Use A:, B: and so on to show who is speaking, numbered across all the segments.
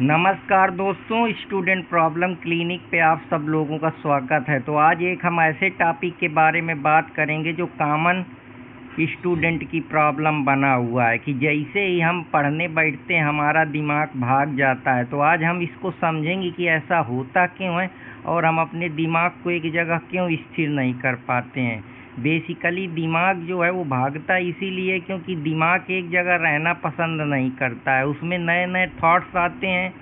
A: नमस्कार दोस्तों, student problem clinic पे आप सब लोगों का स्वागत है। तो आज एक हम ऐसे टॉपिक के बारे में बात करेंगे जो कॉमन स्टूडेंट की प्रॉब्लम बना हुआ है कि जैसे ही हम पढ़ने बैठते हैं हमारा दिमाग भाग जाता है। तो आज हम इसको समझेंगे कि ऐसा होता क्यों है और हम अपने दिमाग को एक जगह क्यों स्थिर नहीं कर पाते हैं। बेसिकली दिमाग जो है वो भागता इसीलिए क्योंकि दिमाग एक जगह रहना पसंद नहीं करता है। उसमें नए नए थॉट्स आते हैं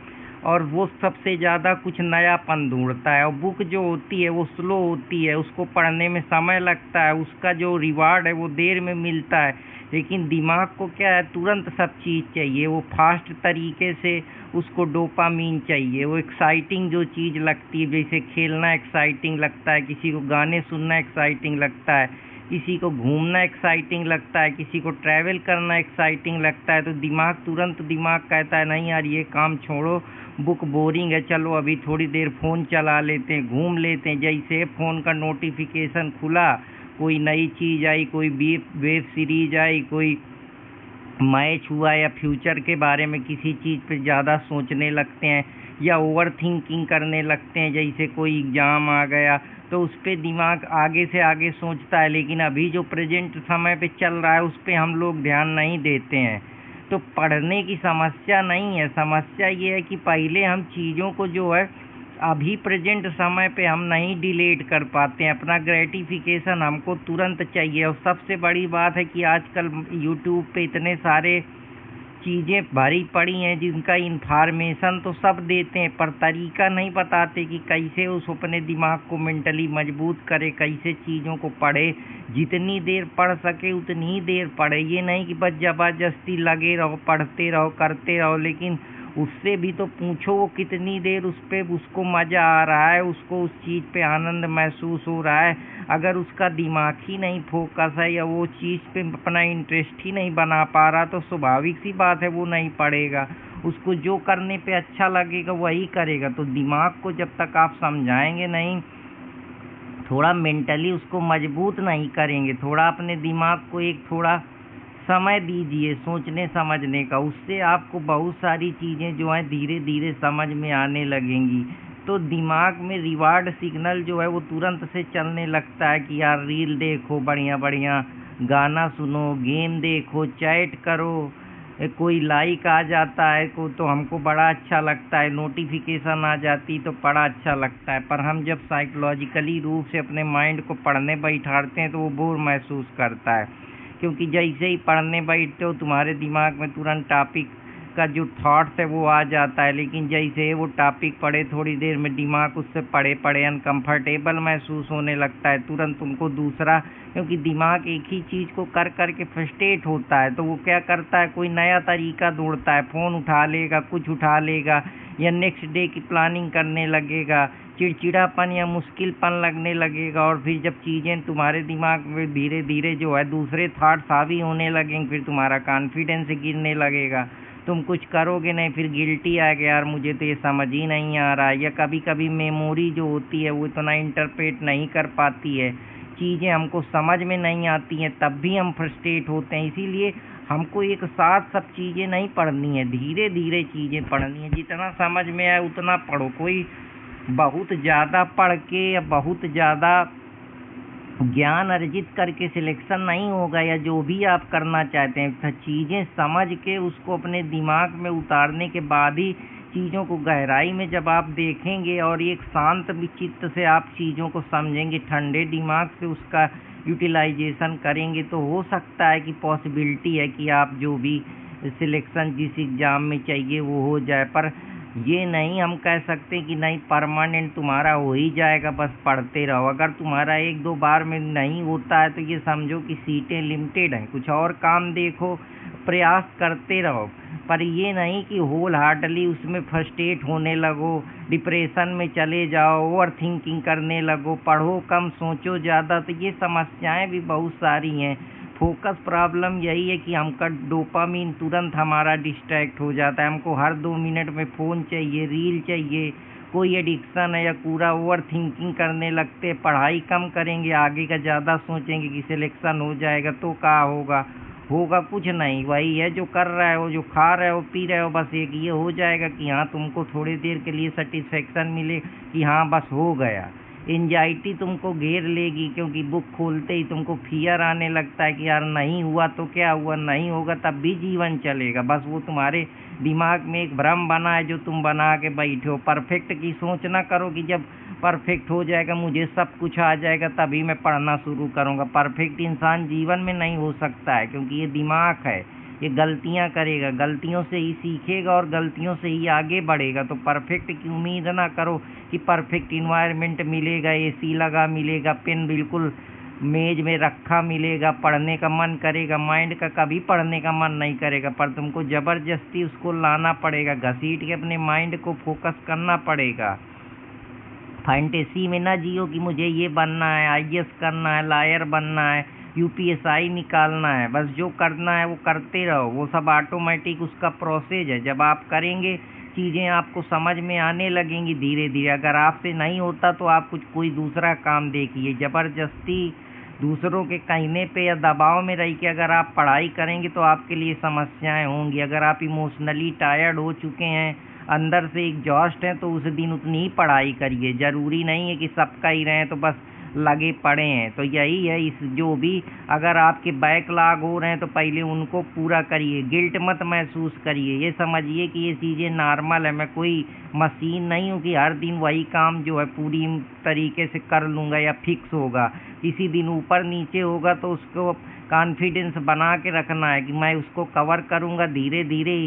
A: और वो सबसे ज़्यादा कुछ नयापन ढूंढता है। और बुक जो होती है वो स्लो होती है, उसको पढ़ने में समय लगता है, उसका जो रिवार्ड है वो देर में मिलता है। लेकिन दिमाग को क्या है, तुरंत सब चीज़ चाहिए, वो फास्ट तरीके से उसको डोपामीन चाहिए। वो एक्साइटिंग जो चीज़ लगती है, जैसे खेलना एक्साइटिंग लगता है, किसी को गाने सुनना एक्साइटिंग लगता है, किसी को घूमना एक्साइटिंग लगता है, किसी को ट्रैवल करना एक्साइटिंग लगता है। तो दिमाग कहता है नहीं यार ये काम छोड़ो, बुक बोरिंग है, चलो अभी थोड़ी देर फ़ोन चला लेते हैं, घूम लेते हैं। जैसे फ़ोन का नोटिफिकेशन खुला, कोई नई चीज़ आई, कोई वेब सीरीज आई, कोई मैच हुआ या फ्यूचर के बारे में किसी चीज़ पे ज़्यादा सोचने लगते हैं या ओवर थिंकिंग करने लगते हैं। जैसे कोई एग्ज़ाम आ गया तो उस पर दिमाग आगे से आगे सोचता है, लेकिन अभी जो प्रेजेंट समय पे चल रहा है उस पर हम लोग ध्यान नहीं देते हैं। तो पढ़ने की समस्या नहीं है, समस्या ये है कि पहले हम चीज़ों को जो है अभी प्रेजेंट समय पे हम नहीं डिलीट कर पाते हैं। अपना ग्रेटिफिकेशन हमको तुरंत चाहिए। और सबसे बड़ी बात है कि आजकल यूट्यूब पे इतने सारे चीज़ें भरी पड़ी हैं जिनका इन्फॉर्मेशन तो सब देते हैं, पर तरीका नहीं बताते कि कैसे उस अपने दिमाग को मेंटली मजबूत करे, कैसे चीज़ों को पढ़े। जितनी देर पढ़ सके उतनी ही देर पढ़े, ये नहीं कि बस ज़बरदस्ती लगे रहो, पढ़ते रहो, करते रहो। लेकिन उससे भी तो पूछो वो कितनी देर उस पर उसको मज़ा आ रहा है, उसको उस चीज़ पे आनंद महसूस हो रहा है। अगर उसका दिमाग ही नहीं फोकस है या वो चीज़ पे अपना इंटरेस्ट ही नहीं बना पा रहा तो स्वाभाविक सी बात है वो नहीं पढ़ेगा। उसको जो करने पे अच्छा लगेगा वही करेगा। तो दिमाग को जब तक आप समझाएंगे नहीं, थोड़ा मेंटली उसको मजबूत नहीं करेंगे, थोड़ा अपने दिमाग को एक थोड़ा समय दीजिए सोचने समझने का, उससे आपको बहुत सारी चीज़ें जो हैं धीरे धीरे समझ में आने लगेंगी। तो दिमाग में रिवार्ड सिग्नल जो है वो तुरंत से चलने लगता है कि यार रील देखो, बढ़िया बढ़िया गाना सुनो, गेम देखो, चैट करो, कोई लाइक आ जाता है को तो हमको बड़ा अच्छा लगता है, नोटिफिकेशन आ जाती तो बड़ा अच्छा लगता है। पर हम जब साइकोलॉजिकली रूप से अपने माइंड को पढ़ने बैठाते हैं तो वो बोर महसूस करता है। क्योंकि जैसे ही पढ़ने बैठते हो तुम्हारे दिमाग में तुरंत टॉपिक का जो थॉट्स है वो आ जाता है। लेकिन जैसे वो टॉपिक पढ़े थोड़ी देर में दिमाग उससे पढ़े पढ़े अनकंफर्टेबल महसूस होने लगता है, तुरंत तुमको दूसरा, क्योंकि दिमाग एक ही चीज़ को कर कर के फ्रस्ट्रेट होता है तो वो क्या करता है, कोई नया तरीका ढूंढता है, फ़ोन उठा लेगा, कुछ उठा लेगा या नेक्स्ट डे की प्लानिंग करने लगेगा, चिड़चिड़ापन या मुश्किलपन लगने लगेगा। और फिर जब चीज़ें तुम्हारे दिमाग में धीरे धीरे जो है दूसरे थॉट्स हावी होने लगेंगे, फिर तुम्हारा कॉन्फिडेंस गिरने लगेगा, तुम कुछ करोगे नहीं, फिर गिल्टी आएगा यार मुझे तो ये समझ ही नहीं आ रहा है। या कभी कभी मेमोरी जो होती है वो इतना इंटरप्रेट नहीं कर पाती है, चीज़ें हमको समझ में नहीं आती हैं, तब भी हम फ्रस्ट्रेट होते हैं। इसीलिए हमको एक साथ सब चीज़ें नहीं पढ़नी है, धीरे धीरे चीज़ें पढ़नी है, जितना समझ में आए उतना पढ़ो। कोई बहुत ज़्यादा पढ़ के या बहुत ज़्यादा ज्ञान अर्जित करके सिलेक्शन नहीं होगा। या जो भी आप करना चाहते हैं चीज़ें समझ के उसको अपने दिमाग में उतारने के बाद ही चीज़ों को गहराई में जब आप देखेंगे और एक शांत चित्त से आप चीज़ों को समझेंगे, ठंडे दिमाग से उसका यूटिलाइजेशन करेंगे, तो हो सकता है कि पॉसिबिलिटी है कि आप जो भी सिलेक्शन जिस एग्ज़ाम में चाहिए वो हो जाए। पर ये नहीं हम कह सकते कि नहीं परमानेंट तुम्हारा हो ही जाएगा, बस पढ़ते रहो। अगर तुम्हारा एक दो बार में नहीं होता है तो ये समझो कि सीटें लिमिटेड हैं, कुछ और काम देखो, प्रयास करते रहो। पर ये नहीं कि होल हार्टली उसमें फ्रस्ट्रेट होने लगो, डिप्रेशन में चले जाओ, ओवर थिंकिंग करने लगो, पढ़ो कम सोचो ज़्यादा। तो ये समस्याएं भी बहुत सारी हैं। फोकस प्रॉब्लम यही है कि हमका डोपामीन तुरंत हमारा डिस्ट्रैक्ट हो जाता है, हमको हर 2 मिनट में फ़ोन चाहिए, रील चाहिए, कोई एडिक्शन है या पूरा ओवर थिंकिंग करने लगते हैं। पढ़ाई कम करेंगे, आगे का ज़्यादा सोचेंगे कि सिलेक्शन हो जाएगा तो क्या होगा, होगा कुछ नहीं, वही है जो कर रहा है, वो जो खा रहे हो पी रहे हो, बस एक ये हो जाएगा कि हाँ तुमको थोड़ी देर के लिए सेटिस्फेक्शन मिले कि हाँ बस हो गया। एंजाइटी तुमको घेर लेगी, क्योंकि बुक खोलते ही तुमको फियर आने लगता है कि यार नहीं हुआ तो क्या हुआ, नहीं होगा तब भी जीवन चलेगा। बस वो तुम्हारे दिमाग में एक भ्रम बना है जो तुम बना के बैठे हो। परफेक्ट की सोच ना करो कि जब परफेक्ट हो जाएगा, मुझे सब कुछ आ जाएगा, तभी मैं पढ़ना शुरू करूँगा। परफेक्ट इंसान जीवन में नहीं हो सकता है, क्योंकि ये दिमाग है, ये गलतियां करेगा, गलतियों से ही सीखेगा और गलतियों से ही आगे बढ़ेगा। तो परफेक्ट की उम्मीद ना करो कि परफेक्ट इन्वायरमेंट मिलेगा, एसी लगा मिलेगा, पेन बिल्कुल मेज में रखा मिलेगा, पढ़ने का मन करेगा। माइंड का कभी पढ़ने का मन नहीं करेगा, पर तुमको ज़बरदस्ती उसको लाना पड़ेगा, घसीट के अपने माइंड को फोकस करना पड़ेगा। फैंटेसी में ना जियो कि मुझे ये बनना है, आईएएस करना है, लॉयर बनना है, यूपीएसआई निकालना है। बस जो करना है वो करते रहो, वो सब ऑटोमेटिक उसका प्रोसेस है। जब आप करेंगे चीज़ें आपको समझ में आने लगेंगी धीरे धीरे। अगर आपसे नहीं होता तो आप कोई दूसरा काम देखिए। ज़बरदस्ती दूसरों के कहने पे या दबाव में रह के अगर आप पढ़ाई करेंगे तो आपके लिए समस्याएं होंगी। अगर आप इमोशनली टायर्ड हो चुके हैं, अंदर से एग्जॉस्ट हैं, तो उस दिन उतनी ही पढ़ाई करिए। ज़रूरी नहीं है कि सबका ही रहें तो बस लगे पड़े हैं। तो यही है, इस जो भी अगर आपके बैकलॉग हो रहे हैं तो पहले उनको पूरा करिए। गिल्ट मत महसूस करिए, ये समझिए कि ये चीज़ें नॉर्मल है। मैं कोई मशीन नहीं हूँ कि हर दिन वही काम जो है पूरी तरीके से कर लूँगा या फिक्स होगा। किसी दिन ऊपर नीचे होगा तो उसको कॉन्फिडेंस बना के रखना है कि मैं उसको कवर करूँगा। धीरे धीरे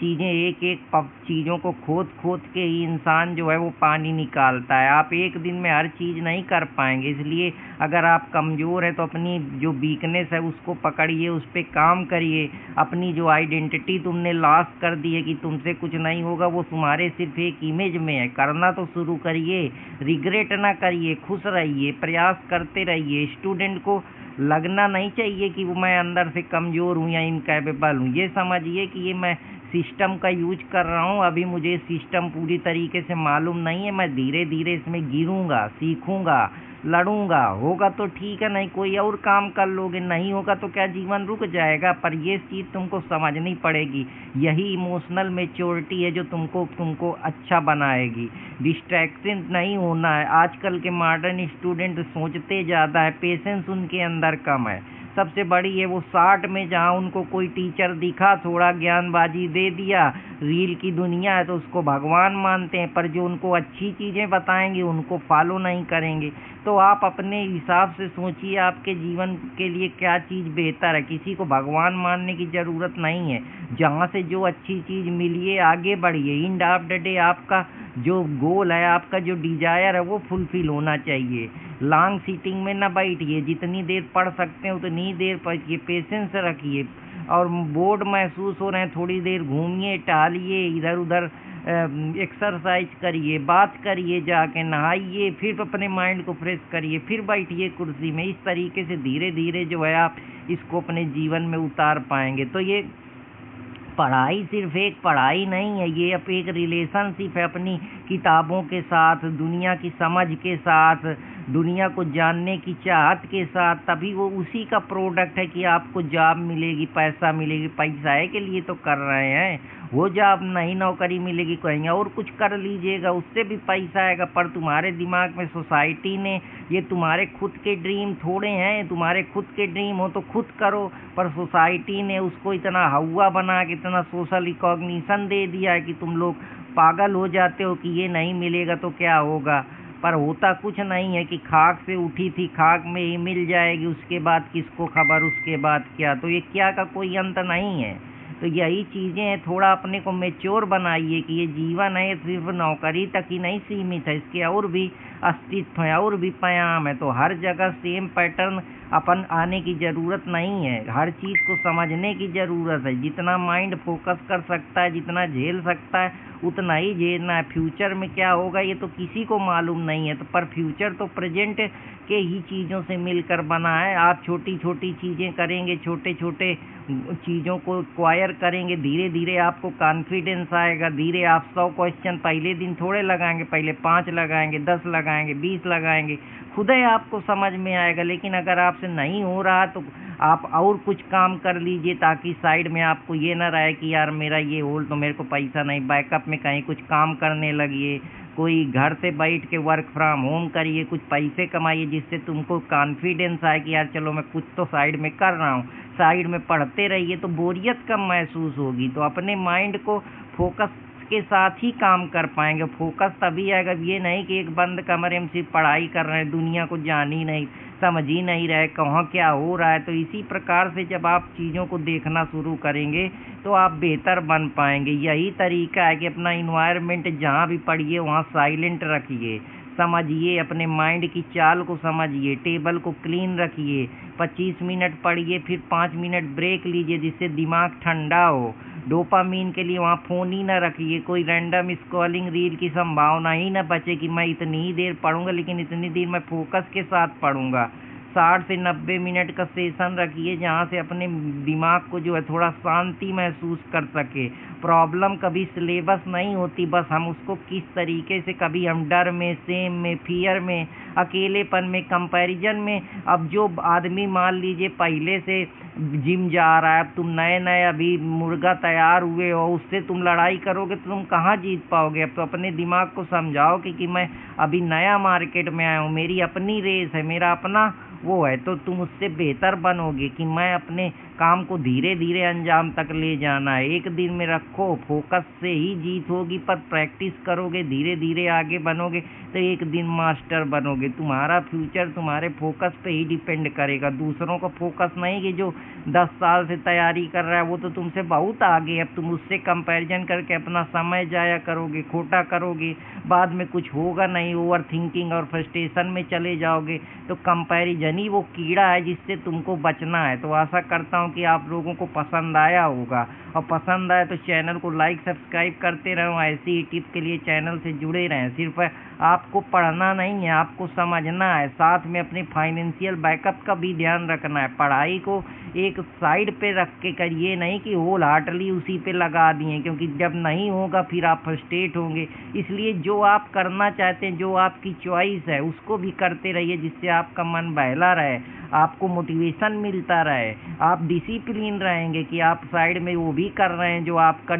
A: चीज़ें एक एक चीज़ों को खोद खोद के ही इंसान जो है वो पानी निकालता है। आप एक दिन में हर चीज़ नहीं कर पाएंगे, इसलिए अगर आप कमज़ोर हैं तो अपनी जो वीकनेस है उसको पकड़िए, उस पर काम करिए। अपनी जो आइडेंटिटी तुमने लॉस कर दी है कि तुमसे कुछ नहीं होगा, वो तुम्हारे सिर्फ एक इमेज में है। करना तो शुरू करिए, रिग्रेट ना करिए, खुश रहिए, प्रयास करते रहिए। स्टूडेंट को लगना नहीं चाहिए कि वो मैं अंदर से कमज़ोर हूँ या इनकैपेबल हूँ। ये समझिए कि ये मैं सिस्टम का यूज कर रहा हूँ, अभी मुझे सिस्टम पूरी तरीके से मालूम नहीं है। मैं धीरे धीरे इसमें गिरूंगा, सीखूंगा, लड़ूंगा। होगा तो ठीक है, नहीं कोई और काम कर लोगे, नहीं होगा तो क्या जीवन रुक जाएगा। पर ये चीज़ तुमको समझनी पड़ेगी। यही इमोशनल मेच्योरिटी है जो तुमको अच्छा बनाएगी। डिस्ट्रैक्शन नहीं होना है। आजकल के मॉडर्न स्टूडेंट सोचते ज़्यादा है, पेशेंस उनके अंदर कम है। सबसे बड़ी है वो 60 में, जहाँ उनको कोई टीचर दिखा, थोड़ा ज्ञानबाजी दे दिया, रील की दुनिया है तो उसको भगवान मानते हैं, पर जो उनको अच्छी चीज़ें बताएंगे उनको फॉलो नहीं करेंगे। तो आप अपने हिसाब से सोचिए आपके जीवन के लिए क्या चीज़ बेहतर है। किसी को भगवान मानने की ज़रूरत नहीं है। जहाँ से जो अच्छी चीज़ मिली है आगे बढ़िए। एंड ऑफ द डे आपका जो गोल है, आपका जो डिजायर है वो फुलफिल होना चाहिए। लॉन्ग सीटिंग में ना बैठिए, जितनी देर पढ़ सकते हैं उतनी देर पढ़िए, पेशेंस रखिए। और बोर्ड महसूस हो रहे हैं, थोड़ी देर घूमिए, टहलिए, इधर उधर एक्सरसाइज करिए, बात करिए, जाके नहाइए, फिर अपने माइंड को फ्रेश करिए, फिर बैठिए कुर्सी में। इस तरीके से धीरे धीरे जो है आप इसको अपने जीवन में उतार पाएंगे। तो ये पढ़ाई सिर्फ एक पढ़ाई नहीं है, ये अब एक रिलेशनशिप है अपनी किताबों के साथ, दुनिया की समझ के साथ, दुनिया को जानने की चाहत के साथ। तभी वो उसी का प्रोडक्ट है कि आपको जॉब मिलेगी, पैसा मिलेगी। पैसा है के लिए तो कर रहे हैं, वो जॉब नहीं, नौकरी मिलेगी कहीं और कुछ कर लीजिएगा, उससे भी पैसा आएगा। पर तुम्हारे दिमाग में सोसाइटी ने, ये तुम्हारे खुद के ड्रीम थोड़े हैं। तुम्हारे खुद के ड्रीम हो तो खुद करो, पर सोसाइटी ने उसको इतना हवा बना के, इतना सोशल रिकॉग्निशन दे दिया है कि तुम लोग पागल हो जाते हो कि ये नहीं मिलेगा तो क्या होगा। पर होता कुछ नहीं है कि खाक से उठी थी, खाक में ही मिल जाएगी, उसके बाद किसको खबर, उसके बाद क्या। तो ये क्या का कोई अंत नहीं है। तो यही चीज़ें हैं, थोड़ा अपने को मेच्योर बनाइए कि ये जीवन है, सिर्फ नौकरी तक ही नहीं सीमित है, इसके और भी अस्तित्व है, और भी पयाम है। तो हर जगह सेम पैटर्न अपन आने की ज़रूरत नहीं है, हर चीज़ को समझने की ज़रूरत है। जितना माइंड फोकस कर सकता है, जितना झेल सकता है, उतना ही झेलना है। फ्यूचर में क्या होगा ये तो किसी को मालूम नहीं है, तो पर फ्यूचर तो प्रेजेंट के ही चीज़ों से मिलकर बना है। आप छोटी छोटी चीज़ें करेंगे, छोटे छोटे चीज़ों को एक्वायर करेंगे, धीरे धीरे आपको कॉन्फिडेंस आएगा। धीरे आप 100 क्वेश्चन पहले दिन थोड़े लगाएंगे, पहले 5 लगाएंगे, 10 लगाएंगे, 20 लगाएंगे, खुद ही आपको समझ में आएगा। लेकिन अगर आपसे नहीं हो रहा तो आप और कुछ काम कर लीजिए ताकि साइड में आपको ये ना रहे कि यार मेरा ये होल तो मेरे को पैसा नहीं। बैकअप में कहीं कुछ काम करने लगिए, कोई घर से बैठ के वर्क फ्रॉम होम करिए, कुछ पैसे कमाइए जिससे तुमको कॉन्फिडेंस आए कि यार चलो मैं कुछ तो साइड में कर रहा हूँ। साइड में पढ़ते रहिए तो बोरियत कम महसूस होगी, तो अपने माइंड को फोकस के साथ ही काम कर पाएंगे। फोकस तभी आएगा, ये नहीं कि एक बंद कमरे में सिर्फ पढ़ाई कर रहे हैं, दुनिया को जान ही नहीं, समझ ही नहीं रहे कहाँ क्या हो रहा है। तो इसी प्रकार से जब आप चीज़ों को देखना शुरू करेंगे तो आप बेहतर बन पाएंगे। यही तरीका है कि अपना इन्वायरमेंट जहाँ भी पढ़िए वहाँ साइलेंट रखिए, समझिए, अपने माइंड की चाल को समझिए, टेबल को क्लीन रखिए, 25 मिनट पढ़िए, फिर 5 मिनट ब्रेक लीजिए जिससे दिमाग ठंडा हो। डोपामीन के लिए वहाँ फ़ोन ही ना रखिए, कोई रैंडम स्क्रॉलिंग रील की संभावना ही ना बचे कि मैं इतनी ही देर पढ़ूंगा लेकिन इतनी देर मैं फोकस के साथ पढ़ूंगा। 60 से 90 मिनट का सेशन रखिए जहाँ से अपने दिमाग को जो है थोड़ा शांति महसूस कर सके। प्रॉब्लम कभी सिलेबस नहीं होती, बस हम उसको किस तरीके से, कभी हम डर में, सेम में, फियर में, अकेलेपन में, कंपैरिजन में। अब जो आदमी मान लीजिए पहले से जिम जा रहा है, अब तुम नए नए अभी मुर्गा तैयार हुए हो, उससे तुम लड़ाई करोगे तो तुम कहाँ जीत पाओगे। अब तो अपने दिमाग को समझाओ कि मैं अभी नया मार्केट में आया हूँ, मेरी अपनी रेस है, मेरा अपना वो है, तो तुम उससे बेहतर बनोगे कि मैं अपने काम को धीरे धीरे अंजाम तक ले जाना है। एक दिन में रखो, फोकस से ही जीत होगी, पर प्रैक्टिस करोगे, धीरे धीरे आगे बनोगे तो एक दिन मास्टर बनोगे। तुम्हारा फ्यूचर तुम्हारे फोकस पे ही डिपेंड करेगा, दूसरों का फोकस नहीं कि जो 10 साल से तैयारी कर रहा है वो तो तुमसे बहुत आगे। अब तुम उससे कंपैरिजन करके अपना समय जाया करोगे, खोटा करोगे, बाद में कुछ होगा नहीं, ओवर थिंकिंग और फ्रस्ट्रेशन में चले जाओगे। तो कंपैरिजन ही वो कीड़ा है जिससे तुमको बचना है। तो आशा करता हूँ कि आप लोगों को पसंद आया होगा, और पसंद आए तो चैनल को लाइक सब्सक्राइब करते रहो। ऐसी ही टिप के लिए चैनल से जुड़े रहें। सिर्फ आपको पढ़ना नहीं है, आपको समझना है, साथ में अपने फाइनेंशियल बैकअप का भी ध्यान रखना है। पढ़ाई को एक साइड पे रख के करिए, नहीं कि होल हार्टली उसी पे लगा दिए, क्योंकि जब नहीं होगा फिर आप फ्रस्ट्रेट होंगे। इसलिए जो आप करना चाहते हैं, जो आपकी चॉइस है, उसको भी करते रहिए जिससे आपका मन बहला रहे, आपको मोटिवेशन मिलता रहे, आप डिसिप्लिन रहेंगे कि आप साइड में वो भी कर रहे हैं जो आपका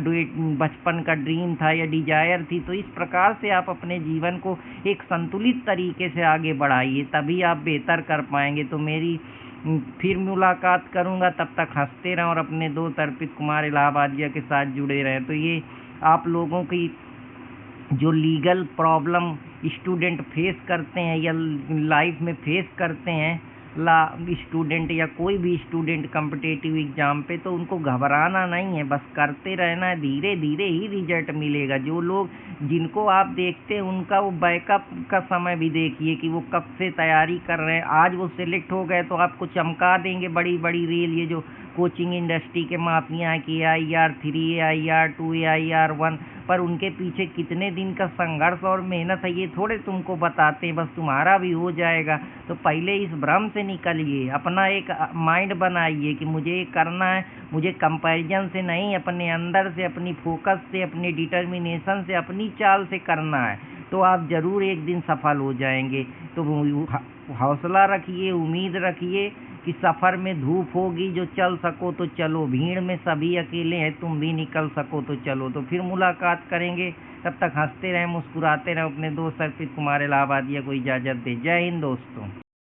A: बचपन का ड्रीम था या डिजायर थी। तो इस प्रकार से आप अपने जीवन को एक संतुलित तरीके से आगे बढ़ाइए, तभी आप बेहतर कर पाएंगे। तो मेरी फिर मुलाकात करूंगा, तब तक हंसते रहें और अपने दोस्त अर्पित कुमार इलाहाबादिया के साथ जुड़े रहें। तो ये आप लोगों की जो लीगल प्रॉब्लम स्टूडेंट फेस करते हैं या लाइफ में फेस करते हैं, स्टूडेंट या कोई भी स्टूडेंट कॉम्पिटिटिव एग्जाम पे, तो उनको घबराना नहीं है, बस करते रहना है, धीरे धीरे ही रिजल्ट मिलेगा। जो लोग जिनको आप देखते हैं उनका वो बैकअप का समय भी देखिए कि वो कब से तैयारी कर रहे हैं। आज वो सिलेक्ट हो गए तो आपको चमका देंगे बड़ी बड़ी रेल, ये जो कोचिंग इंडस्ट्री के माफिया हैं कि AIR 3, AIR 2, AIR 1, पर उनके पीछे कितने दिन का संघर्ष और मेहनत है ये थोड़े तुमको बताते हैं, बस तुम्हारा भी हो जाएगा। तो पहले इस भ्रम से निकलिए, अपना एक माइंड बनाइए कि मुझे ये करना है, मुझे कंपैरिजन से नहीं, अपने अंदर से, अपनी फोकस से, अपनी डिटर्मिनेशन से, अपनी चाल से करना है, तो आप ज़रूर एक दिन सफल हो जाएंगे। तो हौसला रखिए, उम्मीद रखिए कि सफ़र में धूप होगी, जो चल सको तो चलो, भीड़ में सभी अकेले हैं, तुम भी निकल सको तो चलो। तो फिर मुलाकात करेंगे, तब तक हंसते रहें, मुस्कुराते रहें। अपने दोस्त अर्पित कुमार इलाहाबादिया को इजाज़त दें। जय हिंद दोस्तों।